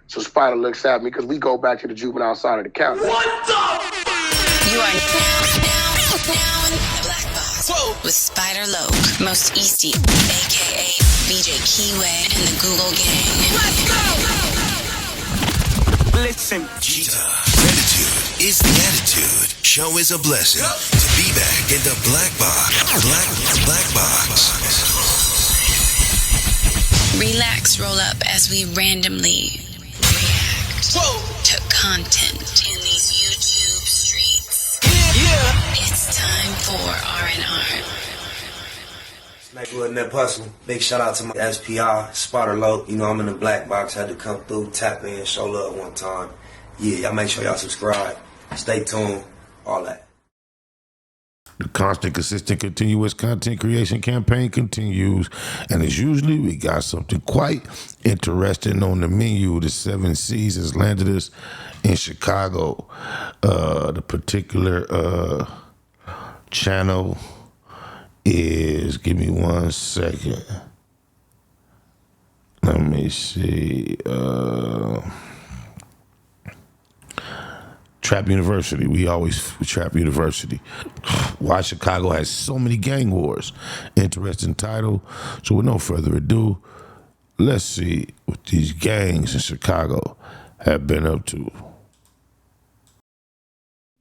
So Spider looks at me because we go back to the juvenile side of the county. What the? You are now in the Black Box. Whoa. With Spider Loke, Most Easty, a.k.a. BJ Keyway, and the Google Gang. Let's go! Listen. Cheetah. Gratitude is the attitude. Show is a blessing. To be back in the Black Box. Black Box. Relax, roll up as we randomly react to content in these YouTube streets. Yeah. It's time for R&R. Smack with that hustle. Big shout out to my SPR, Spotter Low. You know I'm in the Black Box. Had to come through, tap in, show love one time. Yeah, y'all make sure y'all subscribe. Stay tuned. All that. The constant, consistent, continuous content creation campaign continues, and as usually, we got something quite interesting on the menu. The 7 Seas has landed us in Chicago. The particular channel is, give me 1 second. Let me see. Trap University. We always Trap University. Why Chicago has so many gang wars. Interesting title. So with no further ado, let's see what these gangs in Chicago have been up to.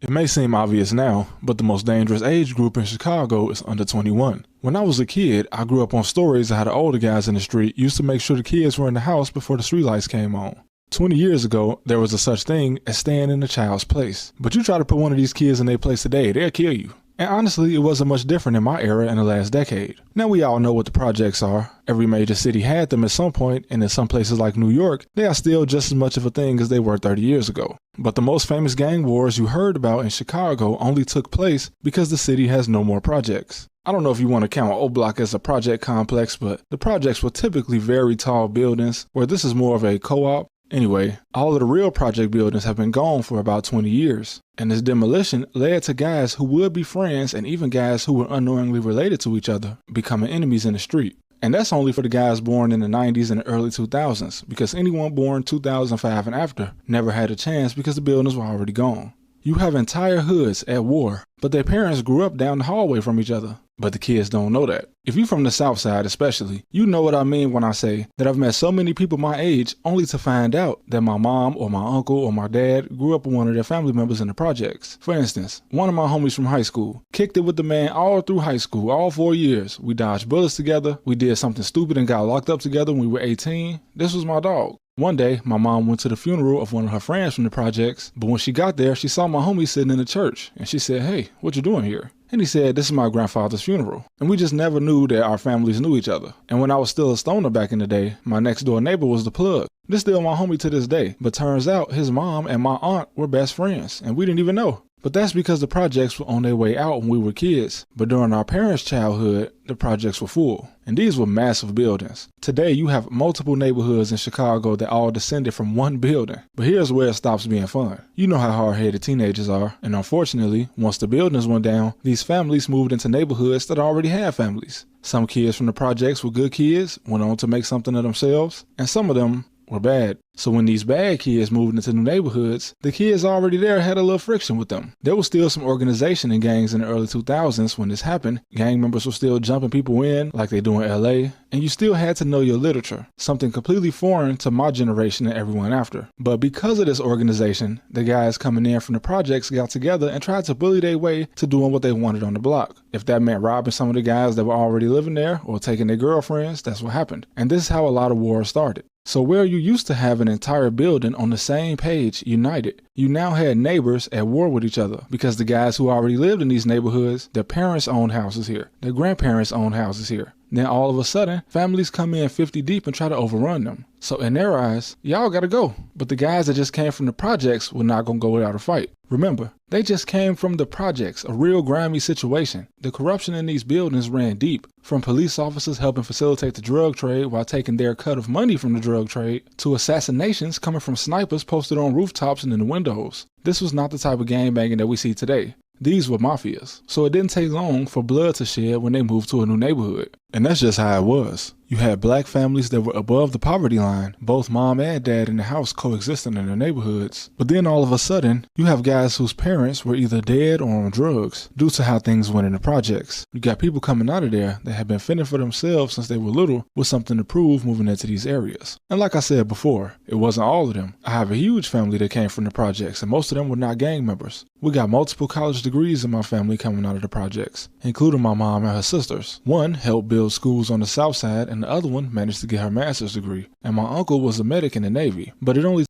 It may seem obvious now, but the most dangerous age group in Chicago is under 21. When I was a kid, I grew up on stories of how the older guys in the street used to make sure the kids were in the house before the streetlights came on. 20 years ago, there was a such thing as staying in a child's place. But you try to put one of these kids in their place today, they'll kill you. And honestly, it wasn't much different in my era in the last decade. Now we all know what the projects are. Every major city had them at some point, and in some places like New York, they are still just as much of a thing as they were 30 years ago. But the most famous gang wars you heard about in Chicago only took place because the city has no more projects. I don't know if you want to count O Block as a project complex, but the projects were typically very tall buildings, where this is more of a co-op. Anyway, all of the real project buildings have been gone for about 20 years, and this demolition led to guys who would be friends and even guys who were unknowingly related to each other becoming enemies in the street. And that's only for the guys born in the 90s and the early 2000s, because anyone born 2005 and after never had a chance because the buildings were already gone. You have entire hoods at war, but their parents grew up down the hallway from each other. But the kids don't know that. If you're from the South Side especially, you know what I mean when I say that I've met so many people my age only to find out that my mom or my uncle or my dad grew up with one of their family members in the projects. For instance, one of my homies from high school kicked it with the man all through high school, all 4 years. We dodged bullets together, we did something stupid and got locked up together when we were 18. This was my dog. One day, my mom went to the funeral of one of her friends from the projects, but when she got there, she saw my homie sitting in the church, and she said, "Hey, what you doing here?" And he said, "This is my grandfather's funeral." And we just never knew that our families knew each other. And when I was still a stoner back in the day, my next door neighbor was the plug. This still my homie to this day, but turns out his mom and my aunt were best friends, and we didn't even know. But that's because the projects were on their way out when we were kids. But during our parents' childhood, the projects were full. And these were massive buildings. Today, you have multiple neighborhoods in Chicago that all descended from one building. But here's where it stops being fun. You know how hard-headed teenagers are. And unfortunately, once the buildings went down, these families moved into neighborhoods that already had families. Some kids from the projects were good kids, went on to make something of themselves. And some of them were bad. So when these bad kids moved into new neighborhoods, the kids already there had a little friction with them. There was still some organization in gangs in the early 2000s when this happened. Gang members were still jumping people in like they do in LA, and you still had to know your literature, something completely foreign to my generation and everyone after. But because of this organization, the guys coming in from the projects got together and tried to bully their way to doing what they wanted on the block. If that meant robbing some of the guys that were already living there or taking their girlfriends, that's what happened. And this is how a lot of wars started. So where you used to have an entire building on the same page, united, you now had neighbors at war with each other because the guys who already lived in these neighborhoods, their parents owned houses here, their grandparents owned houses here. Then all of a sudden, families come in 50 deep and try to overrun them. So in their eyes, y'all gotta go. But the guys that just came from the projects were not gonna go without a fight. Remember, they just came from the projects, a real grimy situation. The corruption in these buildings ran deep, from police officers helping facilitate the drug trade while taking their cut of money from the drug trade, to assassinations coming from snipers posted on rooftops and in the windows. This was not the type of gangbanging that we see today. These were mafias, so it didn't take long for blood to shed when they moved to a new neighborhood. And that's just how it was. You had black families that were above the poverty line, both mom and dad in the house coexisting in their neighborhoods. But then all of a sudden, you have guys whose parents were either dead or on drugs due to how things went in the projects. You got people coming out of there that have been fending for themselves since they were little with something to prove moving into these areas. And like I said before, it wasn't all of them. I have a huge family that came from the projects, and most of them were not gang members. We got multiple college degrees in my family coming out of the projects, including my mom and her sisters. One helped build schools on the south side, and the other one managed to get her master's degree. And my uncle was a medic in the Navy, but it only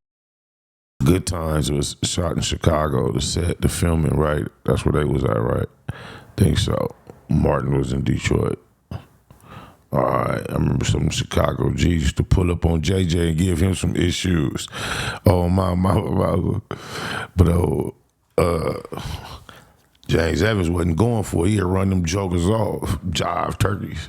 Good Times was shot in Chicago. The filming, right? That's where they was at, right? Think so. Martin was in Detroit. All right, I remember some Chicago G's used to pull up on JJ and give him some issues. Oh, my. But James Evans wasn't going for it. He'd run them jokers off, jive turkeys.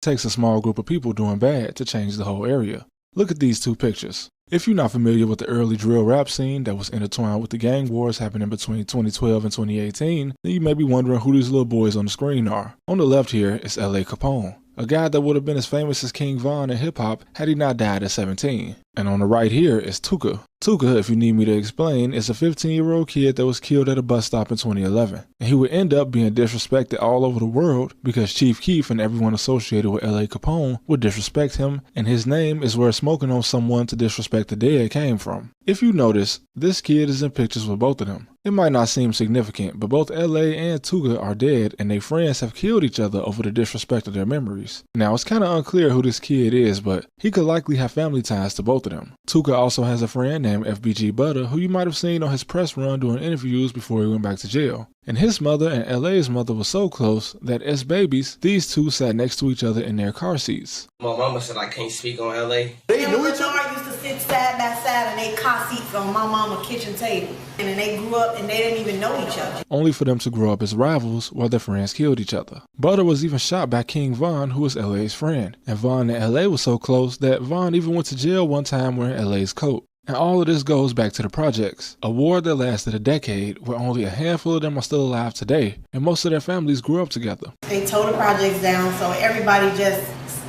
takes a small group of people doing bad to change the whole area. Look at these two pictures. If you're not familiar with the early drill rap scene that was intertwined with the gang wars happening between 2012 and 2018, then you may be wondering who these little boys on the screen are. On the left here is L.A. Capone, a guy that would have been as famous as King Von in hip-hop had he not died at 17. And on the right here is Tuka. Tuka, if you need me to explain, is a 15-year-old kid that was killed at a bus stop in 2011. And he would end up being disrespected all over the world because Chief Keef and everyone associated with L.A. Capone would disrespect him, and his name is where smoking on someone to disrespect the dead came from. If you notice, this kid is in pictures with both of them. It might not seem significant, but both L.A. and Tuga are dead, and their friends have killed each other over the disrespect of their memories. Now, it's kind of unclear who this kid is, but he could likely have family ties to both of them. Tuga also has a friend named FBG Butter, who you might have seen on his press run doing interviews before he went back to jail. And his mother and L.A.'s mother were so close that as babies, these two sat next to each other in their car seats. My mama said I can't speak on L.A. They knew each other? Used to sit side by side in their car seats on my mama's kitchen table. And then they grew up and they didn't even know each other. Only for them to grow up as rivals while their friends killed each other. Butter was even shot by King Von, who was L.A.'s friend. And Von and L.A. was so close that Von even went to jail one time wearing L.A.'s coat. And all of this goes back to the projects, a war that lasted a decade where only a handful of them are still alive today, and most of their families grew up together. They tore the projects down, so everybody just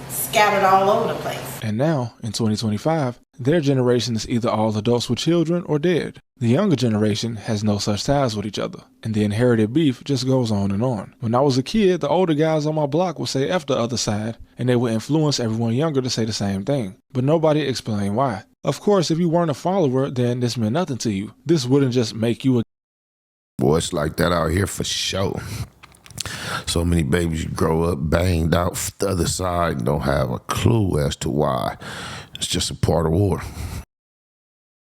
scattered all over the place. And now, in 2025, their generation is either all adults with children or dead. The younger generation has no such ties with each other, and the inherited beef just goes on and on. When I was a kid, the older guys on my block would say F the other side, and they would influence everyone younger to say the same thing, but nobody explained why. Of course, if you weren't a follower, then this meant nothing to you. This wouldn't just make you a... Boy, it's like that out here for sure. So many babies grow up banged out the other side and don't have a clue as to why. It's just a part of war.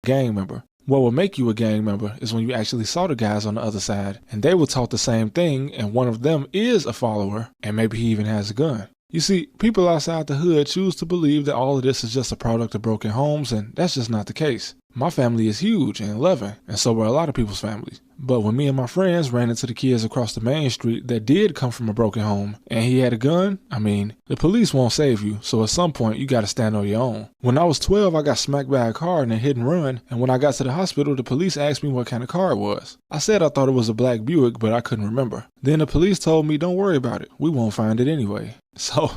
Gang member. What will make you a gang member is when you actually saw the guys on the other side, and they were taught the same thing, and one of them is a follower, and maybe he even has a gun. You see, people outside the hood choose to believe that all of this is just a product of broken homes, and that's just not the case. My family is huge and loving, and so were a lot of people's families. But when me and my friends ran into the kids across the main street that did come from a broken home, and he had a gun, the police won't save you, so at some point you gotta stand on your own. When I was 12, I got smacked by a car in a hit and run, and when I got to the hospital, the police asked me what kind of car it was. I said I thought it was a black Buick, but I couldn't remember. Then the police told me, don't worry about it, we won't find it anyway. So,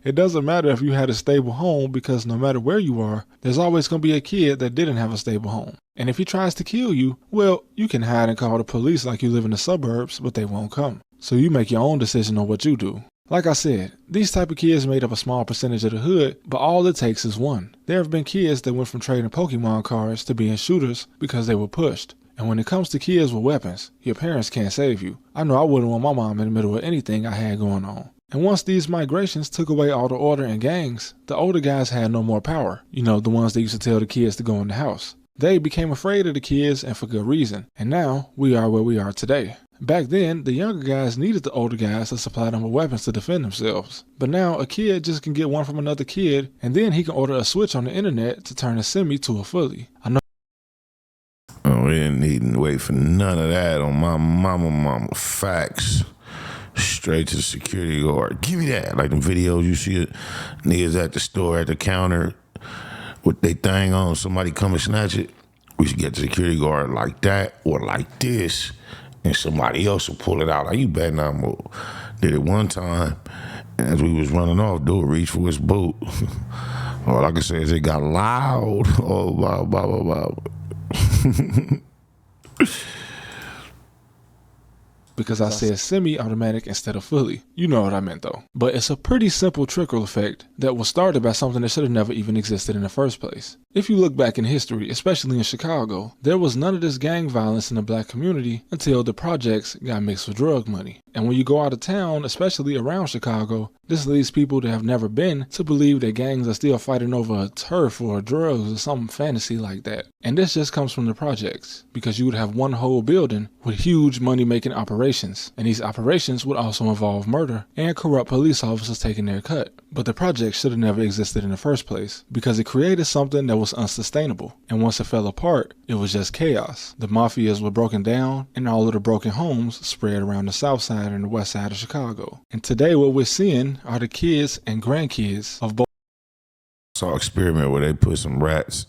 it doesn't matter if you had a stable home, because no matter where you are, there's always going to be a kid that didn't have a stable home. And if he tries to kill you, well, you can hide and call the police like you live in the suburbs, but they won't come. So you make your own decision on what you do. Like I said, these type of kids made up a small percentage of the hood, but all it takes is one. There have been kids that went from trading Pokemon cards to being shooters because they were pushed. And when it comes to kids with weapons, your parents can't save you. I know I wouldn't want my mom in the middle of anything I had going on. And once these migrations took away all the order and gangs, the older guys had no more power. You know, the ones that used to tell the kids to go in the house. They became afraid of the kids, and for good reason. And now, we are where we are today. Back then, the younger guys needed the older guys to supply them with weapons to defend themselves. But now, a kid just can get one from another kid, and then he can order a switch on the internet to turn a semi to a fully. I know. Oh, we didn't need to wait for none of that on my mama. Facts. Straight to the security guard. Give me that. Like them videos you see it, niggas at the store at the counter with they thing on, somebody come and snatch it. We should get the security guard like that or like this, and somebody else will pull it out. Like, you better not move. Did it one time, as we was running off, dude reached for his boot. All I can say is it got loud. Oh, blah, blah, blah, blah. Because I said semi-automatic instead of fully. You know what I meant though. But it's a pretty simple trickle effect that was started by something that should have never even existed in the first place. If you look back in history, especially in Chicago, there was none of this gang violence in the black community until the projects got mixed with drug money. And when you go out of town, especially around Chicago, this leads people that have never been to believe that gangs are still fighting over a turf or drugs or some fantasy like that. And this just comes from the projects, because you would have one whole building with huge money-making operations. And these operations would also involve murder and corrupt police officers taking their cut. But the project should have never existed in the first place, because it created something that was unsustainable. And once it fell apart, it was just chaos. The mafias were broken down, and all of the broken homes spread around the south side and the west side of Chicago. And today what we're seeing are the kids and grandkids of both. Saw an experiment where they put some rats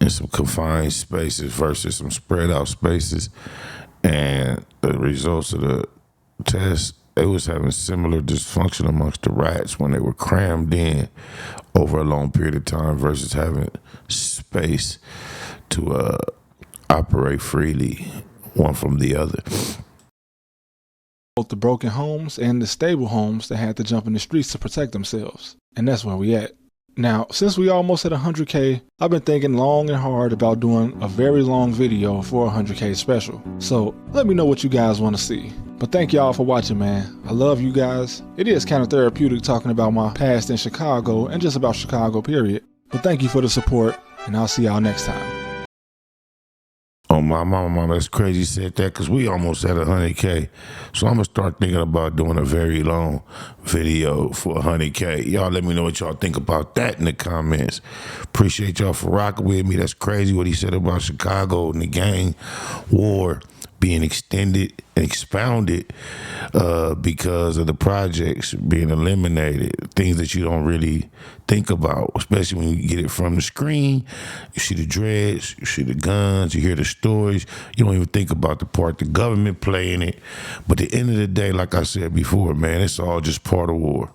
in some confined spaces versus some spread out spaces, and the results of the test, they was having similar dysfunction amongst the rats when they were crammed in over a long period of time versus having space to operate freely one from the other. Both the broken homes and the stable homes that had to jump in the streets to protect themselves. And that's where we at. Now, since we almost hit 100K, I've been thinking long and hard about doing a very long video for a 100K special. So let me know what you guys want to see. But thank y'all for watching, man. I love you guys. It is kind of therapeutic talking about my past in Chicago and just about Chicago, period. But thank you for the support, and I'll see y'all next time. Oh, my mama, that's crazy you said that, because we almost at 100K. So I'm going to start thinking about doing a very long video for 100K. Y'all let me know what y'all think about that in the comments. Appreciate y'all for rocking with me. That's crazy what he said about Chicago and the gang war being extended and expounded because of the projects being eliminated. Things that you don't really think about, especially when you get it from the screen. You see the dreads, you see the guns, you hear the stories. You don't even think about the part the government play in it. But at the end of the day, like I said before, man, it's all just part of war.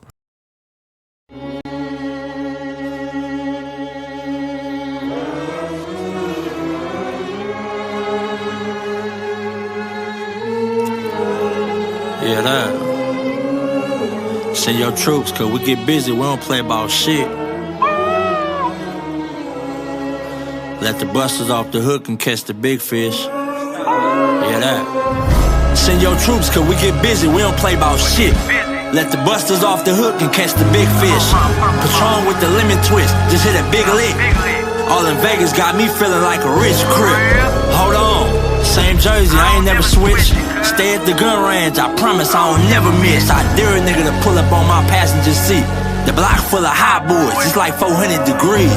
Yeah, that. Send your troops, cause we get busy, we don't play about shit. Let the busters off the hook and catch the big fish. Yeah, that. Send your troops, cause we get busy, we don't play about shit. Let the busters off the hook and catch the big fish. Patron with the lemon twist, just hit a big lick. All in Vegas got me feeling like a rich crip. Hold on. Same jersey, I ain't never switched. Stay at the gun range, I promise I don't never miss. I dare a nigga to pull up on my passenger seat. The block full of hot boys, it's like 400 degrees.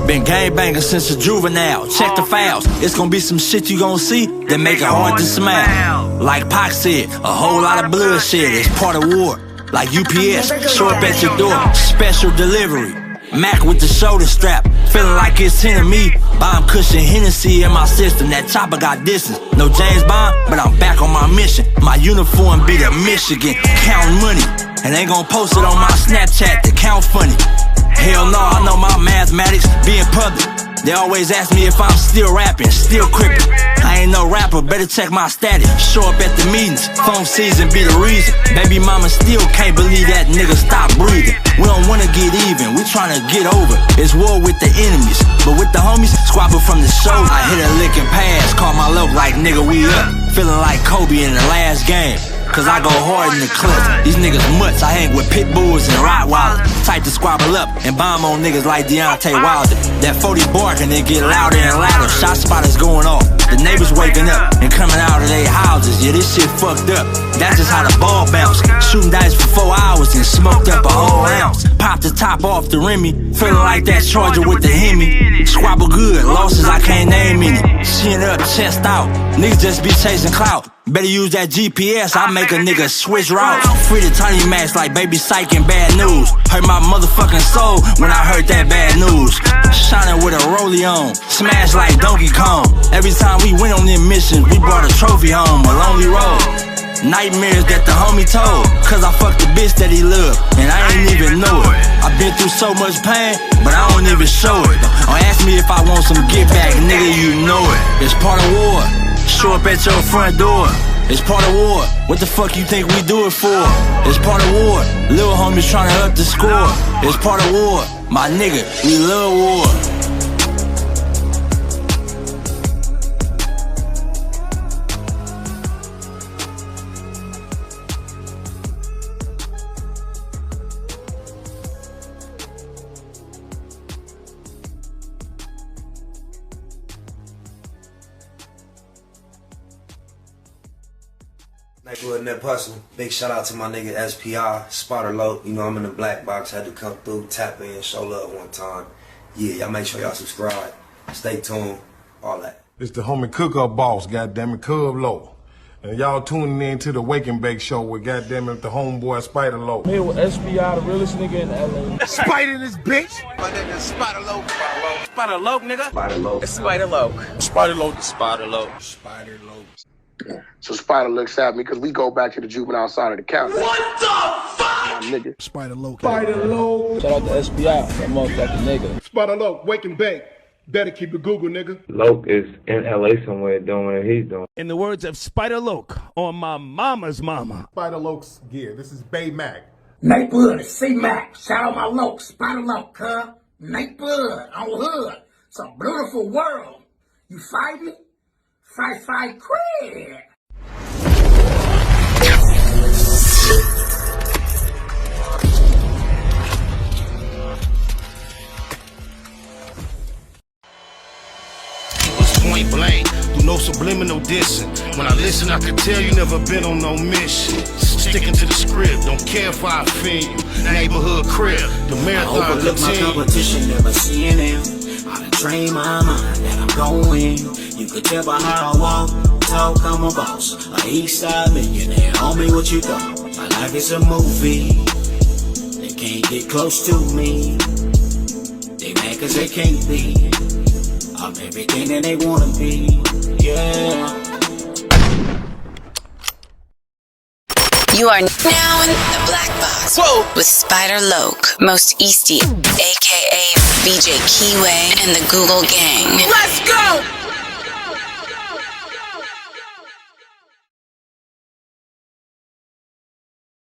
Been gangbanging since a juvenile. Check the files, it's gonna be some shit you gon' see that make it hard to smile. Like Pac said, a whole lot of bloodshed, it's part of war. Like UPS, show up at your door, special delivery. Mac with the shoulder strap, feeling like it's 10 of me. Bomb cushion Hennessy in my system, that chopper got distance. No James Bond, but I'm back on my mission. My uniform be the Michigan, counting money. And ain't gon' post it on my Snapchat to count funny. Hell no, I know my mathematics be in public. They always ask me if I'm still rapping, still crippin'. I ain't no rapper, better check my status. Show up at the meetings, phone season be the reason. Baby mama still can't believe that nigga stop breathing. We don't wanna get even, we tryna get over. It's war with the enemies, but with the homies, squabble from the shoulder. I hit a lick and pass, call my luck like nigga we up. Feeling like Kobe in the last game. Cause I go hard in the clutch. These niggas mutts, I hang with pit bulls and Rottweilers. Type to squabble up and bomb on niggas like Deontay Wilder. That 40 bark and it get louder and louder. Shot spotters going off, the neighbors waking up and coming out of their houses. Yeah, this shit fucked up, that's just how the ball bounce. Shooting dice for 4 hours and smoked up a whole ounce. Popped the top off the Remy, feeling like that Charger with the Hemi. Squabble good, losses I can't name any. Chin up, chest out, niggas just be chasing clout. Better use that GPS, I make a nigga switch routes. Free the tiny max like Baby Psych and Bad News. Hurt my motherfucking soul when I heard that bad news. Shining with a rollie on, smash like Donkey Kong. Every time we went on them missions, we brought a trophy home, a lonely road. Nightmares that the homie told, cause I fucked the bitch that he loved, and I ain't even know it. I've been through so much pain, but I don't even show it. Don't ask me if I want some get back, nigga, you know it. It's part of war, show up at your front door. It's part of war, what the fuck you think we do it for? It's part of war, little homies tryna up the score. It's part of war, my nigga, we love war. Nigga in that hustle. Big shout out to my nigga SPI, Spotter Low. You know I'm in the black box, had to come through, tap in, show love one time. Yeah, y'all make sure y'all subscribe. Stay tuned, all that. It's the homie cook-up boss, goddammit, Cub Low. And y'all tuning in to the Wake and Bake Show with goddammit the homeboy Spider Low. Here with SPI, the realest nigga in LA. Spider this bitch! My nigga is Spider Low. Spider Low, nigga. Spider Low. It's Spider Low. Spider Low. Spider Low. Spider Low. So Spider looks at me because we go back to the juvenile side of the county. What the fuck? My nigga. Spider Low. Spider Low. Shout out to SPI, that motherfucking nigga. Spider Low, Wake and Bake. Better keep it Google, nigga. Loke is in LA somewhere doing what he's doing. In the words of Spider Loke on my mama's mama. Spider Loke's gear. This is Bay Mac. Nate Blood, C-Mac. Shout out my Loke, Spider Loke, huh? Nate Blood, on hood. It's a beautiful world. You fight me? Fight, craig. Point blank, do no subliminal dissing. When I listen, I can tell you never been on no mission. Sticking to the script, don't care if I offend you. Neighborhood crib, the marathon I overlook my competition, never seeing them. I done trained my mind that I'm going. You could tell by how I walk, talk, I'm a boss. A east side millionaire, homie, what you thought? My life is a movie. They can't get close to me. They mad cause they can't be. I'm everything that they wanna be, yeah. You are now in the black box. Whoa. With Spider Loke, Most Easty, aka BJ Keyway, and the Google Gang. Let's go!